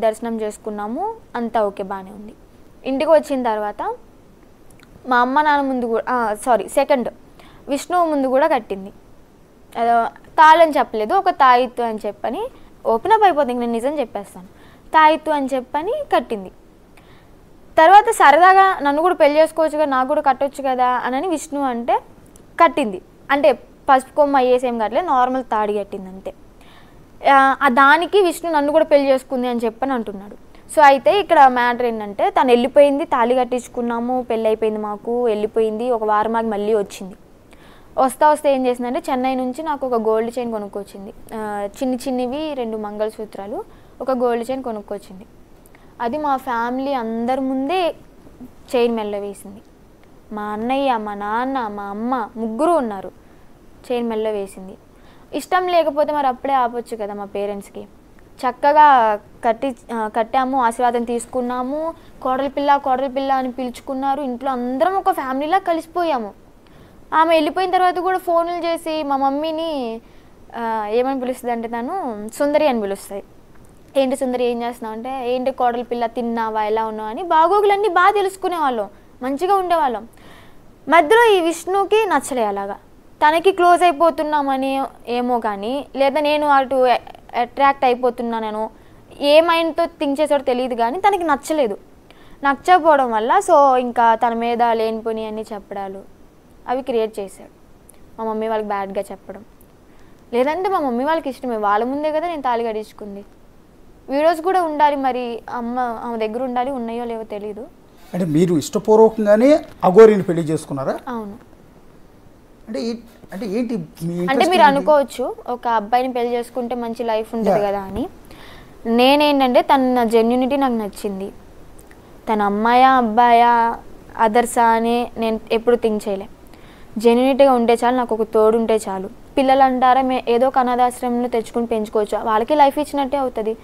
దర్శనం చేసుకున్నాము, అంతా ఓకే బాగానే ఉంది. ఇంటికి వచ్చిన తర్వాత మా అమ్మ నాన్న ముందు కూడా సెకండ్ విష్ణు ముందు కూడా కట్టింది. తాళని చెప్పలేదు, ఒక తాయిత్తు అని చెప్పని ఓపెన్ అప్ అయిపోతుంది, నేను నిజం చెప్పేస్తాను. తాయిత్తు అని చెప్పని కట్టింది. తర్వాత సరదాగా నన్ను కూడా పెళ్లి చేసుకోవచ్చు కదా, నాకు కూడా కట్టొచ్చు కదా అని విష్ణు అంటే కట్టింది. అంటే పసుపు కొమ్మ అయ్యేసేం కట్టలేదు, నార్మల్ తాడి కట్టింది అంతే. దానికి విష్ణు నన్ను కూడా పెళ్లి చేసుకుంది అని చెప్పని అంటున్నాడు. సో అయితే ఇక్కడ మ్యాటర్ ఏంటంటే తను వెళ్ళిపోయింది, తాళి కట్టించుకున్నాము, పెళ్ళి అయిపోయింది, మాకు వెళ్ళిపోయింది. ఒక వారం మాకు మళ్ళీ వచ్చింది. వస్తే ఏం చేసిందంటే చెన్నై నుంచి నాకు ఒక గోల్డ్ చైన్ కొనుక్కొచ్చింది. చిన్నవి 2 మంగళసూత్రాలు, ఒక గోల్డ్ చైన్ కొనుక్కొచ్చింది. అది మా ఫ్యామిలీ అందరి ముందే చైన్ మెల్ల వేసింది. మా అన్నయ్య, మా నాన్న, మా అమ్మ ముగ్గురు ఉన్నారు. చైన్ మెల్ల వేసింది. ఇష్టం లేకపోతే మరి అప్పుడే ఆపొచ్చు కదా మా పేరెంట్స్కి. చక్కగా కట్టాము, ఆశీర్వాదం తీసుకున్నాము. కోడలి పిల్ల అని పిలుచుకున్నారు. ఇంట్లో అందరం ఒక ఫ్యామిలీలా కలిసిపోయాము. ఆమె వెళ్ళిపోయిన తర్వాత కూడా ఫోన్లు చేసి మా మమ్మీని ఏమని పిలుస్తుంది అంటే తను సుందరి అని పిలుస్తుంది. ఏంటి సుందరి ఏం చేస్తున్నావు అంటే, ఏంటి కోడలి పిల్ల తిన్నావా, ఎలా ఉన్నావు అని బాగోగులన్నీ బాగా తెలుసుకునేవాళ్ళం, మంచిగా ఉండేవాళ్ళం. మధ్యలో ఈ విష్ణుకి నచ్చలే అలాగా. తనకి క్లోజ్ అయిపోతున్నామని ఏమో కానీ, లేదా నేను అటు అట్రాక్ట్ అయిపోతున్నాను ఏ మైండ్తో థింక్ చేసాడో తెలియదు కానీ తనకి నచ్చలేదు. నచ్చకపోవడం వల్ల సో ఇంకా తన మీద లేనిపోని అన్నీ చెప్పడాలు అవి క్రియేట్ చేశాడు. మా మమ్మీ వాళ్ళకి బ్యాడ్గా చెప్పడం, లేదంటే మా మమ్మీ వాళ్ళకి ఇష్టమే, వాళ్ళ ముందే కదా నేను తాళి కట్టించుకుంది. వీడియోస్ కూడా ఉండాలి, మరి ఆమె దగ్గర ఉండాలి, ఉన్నాయో లేవో తెలీదు. అంటే మీరు ఇష్టపూర్వకంగానే అఘోరిని పెళ్లి చేసుకున్నారా? అవును. అంటే ఏంటి అంటే మీరు అనుకోవచ్చు ఒక అబ్బాయిని పెళ్లి చేసుకుంటే మంచి లైఫ్ ఉంటుంది కదా అని. నేనేంటంటే తన జెన్యూనిటీ నాకు నచ్చింది. తన అమ్మాయా అబ్బాయా అదర్సా అని నేను ఎప్పుడు థింక్ చేయలే. జెన్యూనిటీగా ఉంటే చాలు, నాకు ఒక తోడు ఉంటే చాలు. పిల్లలు అంటారా ఏదో ఒక అనాథాశ్రమంలో తెచ్చుకుని పెంచుకోవచ్చు, వాళ్ళకి లైఫ్ ఇచ్చినట్టే అవుతుంది.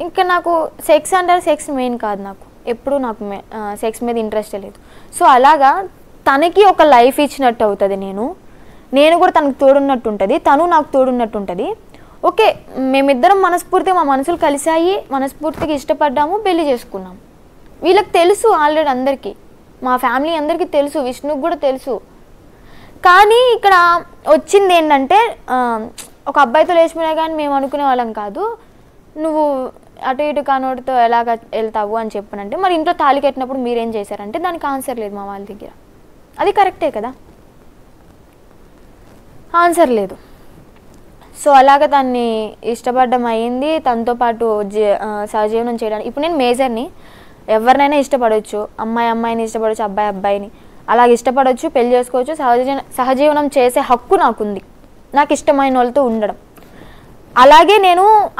ఇంకా నాకు సెక్స్ అంటారు, సెక్స్ మెయిన్ కాదు నాకు, ఎప్పుడు నాకు సెక్స్ మీద ఇంట్రెస్ట్ లేదు. సో అలాగా తనకి ఒక లైఫ్ ఇచ్చినట్టు అవుతుంది. నేను కూడా తనకు తోడున్నట్టు ఉంటుంది, తను నాకు తోడున్నట్టు ఉంటుంది. ఓకే, మేమిద్దరం మనస్ఫూర్తిగా మా మనసులు కలిసాయి, మనస్ఫూర్తిగా ఇష్టపడ్డాము, పెళ్లి చేసుకున్నాము. వీళ్ళకి తెలుసు ఆల్రెడీ, అందరికీ, మా ఫ్యామిలీ అందరికీ తెలుసు, విష్ణుకి కూడా తెలుసు. కానీ ఇక్కడ వచ్చింది ఏంటంటే ఒక అబ్బాయితో లేచిపోయినా కానీ మేము అనుకునే వాళ్ళం కాదు. నువ్వు అటు ఇటు కానోడితో ఎలాగ వెళ్తావు అని చెప్పనంటే, మరి ఇంట్లో తాళి కట్టినప్పుడు మీరేం చేశారంటే దానికి ఆన్సర్ లేదు మా వాళ్ళ దగ్గర. అది కరెక్టే కదా, ఆన్సర్ లేదు. సో అలాగ దాన్ని ఇష్టపడడం అయ్యింది. తనతో పాటు సహజీవనం చేయడానికి ఇప్పుడు నేను మేజర్ని, ఎవరినైనా ఇష్టపడవచ్చు, అమ్మాయిని ఇష్టపడవచ్చు, అబ్బాయిని అలాగే ఇష్టపడవచ్చు, పెళ్లి చేసుకోవచ్చు, సహజీవనం చేసే హక్కు నాకుంది, నాకు ఇష్టమైన వాళ్ళతో ఉండడం. అలాగే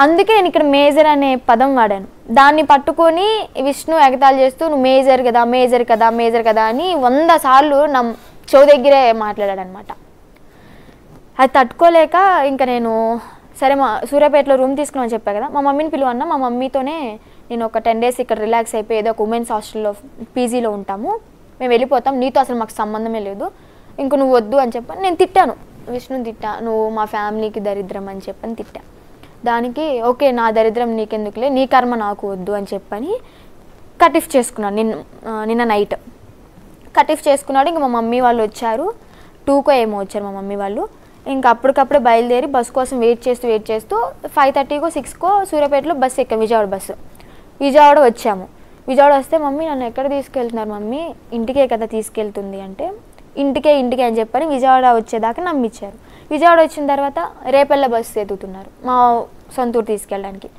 అందుకే నేను ఇక్కడ మేజర్ అనే పదం వాడాను. దాన్ని పట్టుకొని విష్ణు ఎగతాళి చేస్తూ నువ్వు మేజర్ కదా అని 100 సార్లు నా చెవు దగ్గరే మాట్లాడాడు అనమాట. అది తట్టుకోలేక ఇంకా నేను సరే సూర్యాపేటలో రూమ్ తీసుకున్నామని చెప్పా కదా, మా మమ్మీని పిలువన్నా. మా మమ్మీతోనే నేను ఒక 10 డేస్ ఇక్కడ రిలాక్స్ అయిపోయి ఏదో ఒక ఉమెన్స్ హాస్టల్లో పీజీలో ఉంటాము, మేము వెళ్ళిపోతాం, నీతో అసలు మాకు సంబంధమే లేదు, ఇంక నువ్వు వద్దు అని చెప్పని నేను తిట్టాను. విష్ణుని తిట్టా, నువ్వు మా ఫ్యామిలీకి దరిద్రం అని చెప్పని తిట్టా. దానికి ఓకే నా దరిద్రం నీకెందుకులే, నీ కర్మ నాకు వద్దు అని చెప్పని కటిఫ్ చేసుకున్నాను. నిన్న నైట్ కటిఫ్ చేసుకున్నాడు. ఇంక మా మమ్మీ వాళ్ళు వచ్చారు, 2కో ఏమో వచ్చారు మా మమ్మీ వాళ్ళు. ఇంకా అప్పటికప్పుడే బయలుదేరి బస్సు కోసం వెయిట్ చేస్తూ 5:30కో 6కో సూర్యాపేటలో బస్సు ఎక్కాం, విజయవాడ వచ్చాము. విజయవాడ వస్తే మమ్మీ నన్ను ఎక్కడ తీసుకెళ్తున్నారు మమ్మీ, ఇంటికే కదా తీసుకెళ్తుంది అంటే ఇంటికే అని చెప్పని విజయవాడ వచ్చేదాకా నమ్మించారు. విజయవాడ వచ్చిన తర్వాత రేపల్ల బస్సు ఎదుగుతున్నారు మా సొంతూరు తీసుకెళ్ళడానికి.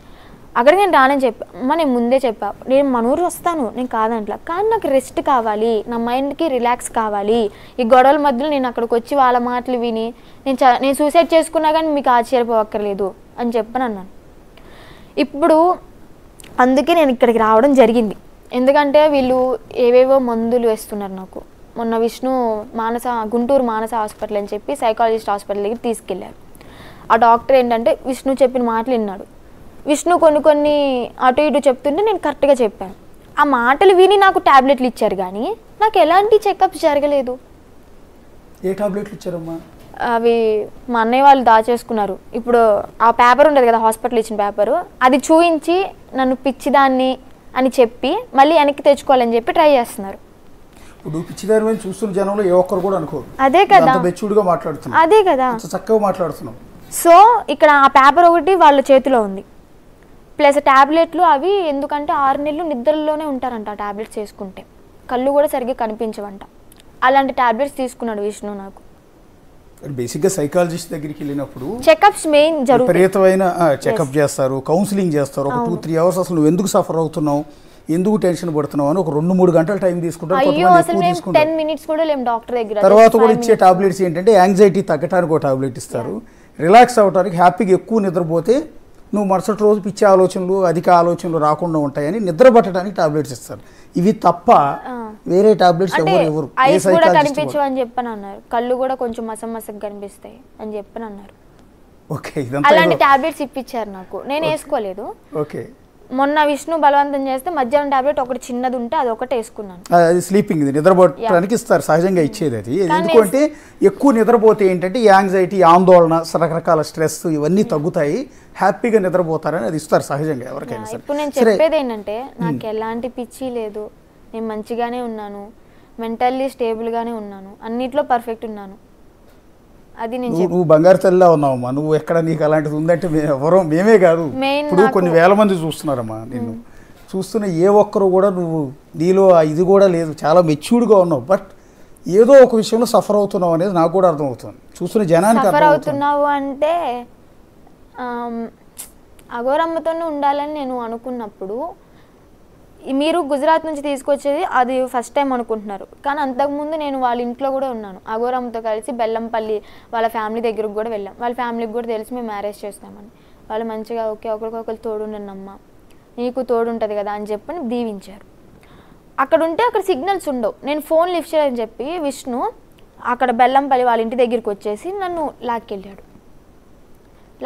అక్కడికి నేను రానని చెప్పా. నేను ముందే చెప్పా, నేను మన ఊరు వస్తాను, నేను కాదంట్లా, కానీ నాకు రెస్ట్ కావాలి, నా మైండ్కి రిలాక్స్ కావాలి. ఈ గొడవల మధ్యలో నేను అక్కడికి వచ్చి వాళ్ళ మాటలు విని నేను సూసైడ్ చేసుకున్నా కానీ మీకు ఆశ్చర్యపోవక్కర్లేదు అని చెప్పని అన్నాను. ఇప్పుడు అందుకే నేను ఇక్కడికి రావడం జరిగింది. ఎందుకంటే వీళ్ళు ఏవేవో మందులు వేస్తున్నారు నాకు. మొన్న విష్ణు గుంటూరు మానస హాస్పిటల్ అని చెప్పి సైకాలజిస్ట్ హాస్పిటల్ దగ్గర తీసుకెళ్లారు. ఆ డాక్టర్ ఏంటంటే విష్ణు చెప్పిన మాటలు విన్నాడు. విష్ణు కొన్ని అటు ఇటు చెప్తుంటే నేను కరెక్ట్గా చెప్పాను. ఆ మాటలు విని నాకు ట్యాబ్లెట్లు ఇచ్చారు కానీ నాకు ఎలాంటి చెకప్స్ జరగలేదు. ఏ టాబ్లెట్లు ఇచ్చారమ్మా? అవి మా అన్నయ్య వాళ్ళు దాచేసుకున్నారు. ఇప్పుడు ఆ పేపర్ ఉండేది కదా, హాస్పిటల్ ఇచ్చిన పేపరు, అది చూయించి నన్ను పిచ్చిదాన్ని అని చెప్పి మళ్ళీ వెనక్కి తెచ్చుకోవాలని చెప్పి ట్రై చేస్తున్నారు. ఇప్పుడు పిచ్చిదారి చూస్తున్న జనంలో ఏ ఒక్కరు కూడా అనుకోరు. అదే కదా, మెచ్యూర్డ్గా మాట్లాడుతున్నాం, అదే కదా, చక్కగా మాట్లాడుతున్నాం. సో ఇక్కడ ఆ పేపర్ ఒకటి వాళ్ళ చేతిలో ఉంది, ప్లస్ ట్యాబ్లెట్లు అవి. ఎందుకంటే 6 నెలలు నిద్రలోనే ఉంటారంట ఆ ట్యాబ్లెట్స్ వేసుకుంటే, కళ్ళు కూడా సరిగ్గా కనిపించవంట. అలాంటి ట్యాబ్లెట్స్ తీసుకున్నాడు విష్ణు. నాకు బేసిక్గా సైకాలజిస్ట్ దగ్గరికి వెళ్ళినప్పుడు చెకప్స్ మెయిన్ జరుగుతాయి, విపరీతమైన చెకప్ చేస్తారు, కౌన్సిలింగ్ చేస్తారు. ఒక 2-3 అవర్స్ అసలు నువ్వు ఎందుకు సఫర్ అవుతున్నావు, ఎందుకు టెన్షన్ పడుతున్నావు అని ఒక 2-3 గంటల టైం తీసుకుంటారు. అయ్యో అసలు మేము 10 minutes కూడా లేము డాక్టర్ దగ్గర. తర్వాత కూడా ఇచ్చే టాబ్లెట్స్ ఏంటంటే యాంగ్జైటీ తగ్గడానికి ఒక టాబ్లెట్ ఇస్తారు, రిలాక్స్ అవ్వడానికి, హ్యాపీగా ఎక్కువ నిద్రపోతే నువ్వు మరుసటి రోజు పిచ్చి ఆలోచనలు అధిక ఆలోచనలు రాకుండా ఉంటాయని నిద్ర పట్టడానికి టాబ్లెట్స్ ఇస్తారు. ఇవి తప్ప వేరే టాబ్లెట్స్ ఎవరు ఎవరు ఐస్ కూడా కనిపించవు అని చెప్పని అన్నారు, కళ్ళు కూడా కొంచెం మసమసగా కనిపిస్తాయి అని చెప్పని అన్నారు. ఓకే, అలాంటి టాబ్లెట్స్ ఇప్పించారు నాకు, నేను వేసుకోలేదు. ఓకే, మొన్న విష్ణు బలవంతం చేస్తే మధ్యాహ్నం టాబ్లెట్ ఒకటి చిన్నది ఉంటే అది ఒకటే వేసుకున్నాను. అది స్లీపింగ్, నిద్రపోవడానికి ఇస్తారు, సహజంగా ఇచ్చేది అది. ఎందుకంటే ఎక్కువ నిద్రపోతే ఏంటంటే యాంగ్జైటీ, ఆందోళన, రకరకాల స్ట్రెస్ ఇవన్నీ తగ్గుతాయి, హ్యాపీగా నిద్రపోతారని అది ఇస్తారు సహజంగా ఎవరికైనా సరే. ఇప్పుడు నేను చెప్పేది ఏంటంటే నాకు ఎలాంటి పిచ్చి లేదు, నేను మంచిగానే ఉన్నాను, మెంటల్లీ స్టేబుల్గానే ఉన్నాను, అన్నిట్లో పర్ఫెక్ట్ ఉన్నాను. అది నువ్వు బంగారు తల్లిలా ఉన్నావమ్మా. నువ్వు ఎక్కడ నీకు అలాంటిది ఉందంటే మేమే కాదు, ఇప్పుడు కొన్ని వేల మంది చూస్తున్నారమ్మా నిన్ను. చూస్తున్న ఏ ఒక్కరు కూడా నువ్వు నీలో ఇది కూడా లేదు, చాలా మెచ్యూర్డ్గా ఉన్నావు. బట్ ఏదో ఒక విషయంలో సఫర్ అవుతున్నావు అనేది నాకు కూడా అర్థమవుతుంది, చూస్తున్న జనానికి. సఫర్ అవుతున్నావు అంటే అఘోరమ్మతోనే ఉండాలని నేను అనుకున్నప్పుడు, మీరు గుజరాత్ నుంచి తీసుకొచ్చేది అది ఫస్ట్ టైం అనుకుంటున్నారు, కానీ అంతకుముందు నేను వాళ్ళ ఇంట్లో కూడా ఉన్నాను. అఘోరమ్మతో కలిసి బెల్లంపల్లి వాళ్ళ ఫ్యామిలీ దగ్గరకు కూడా వెళ్ళాం. వాళ్ళ ఫ్యామిలీకి కూడా తెలిసి మేము మ్యారేజ్ చేస్తామని. వాళ్ళు మంచిగా ఓకే ఒకరికొకరు తోడుండన్నమ్మా, నీకు తోడుంటుంది కదా అని చెప్పని దీవించారు. అక్కడ ఉంటే అక్కడ సిగ్నల్స్ ఉండవు, నేను ఫోన్ లిఫ్ట్ చేయాలని చెప్పి విష్ణు అక్కడ బెల్లంపల్లి వాళ్ళ ఇంటి దగ్గరికి వచ్చేసి నన్ను లాక్కెళ్ళాడు.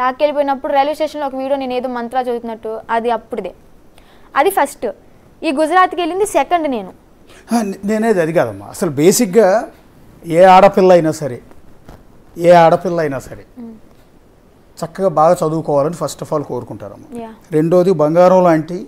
లాక్కెళ్ళిపోయినప్పుడు రైల్వే స్టేషన్లో ఒక వీడియో నేను ఏదో మంత్రా చదువుతున్నట్టు, అది అప్పుడుదే. అది ఫస్ట్. ఈ గుజరాత్కి వెళ్ళింది సెకండ్. నేనేది అది కాదమ్మా. అసలు బేసిక్గా ఏ ఆడపిల్ల అయినా సరే చక్కగా బాగా చదువుకోవాలని ఫస్ట్ ఆఫ్ ఆల్ కోరుకుంటారమ్మా. రెండోది బంగారం లాంటి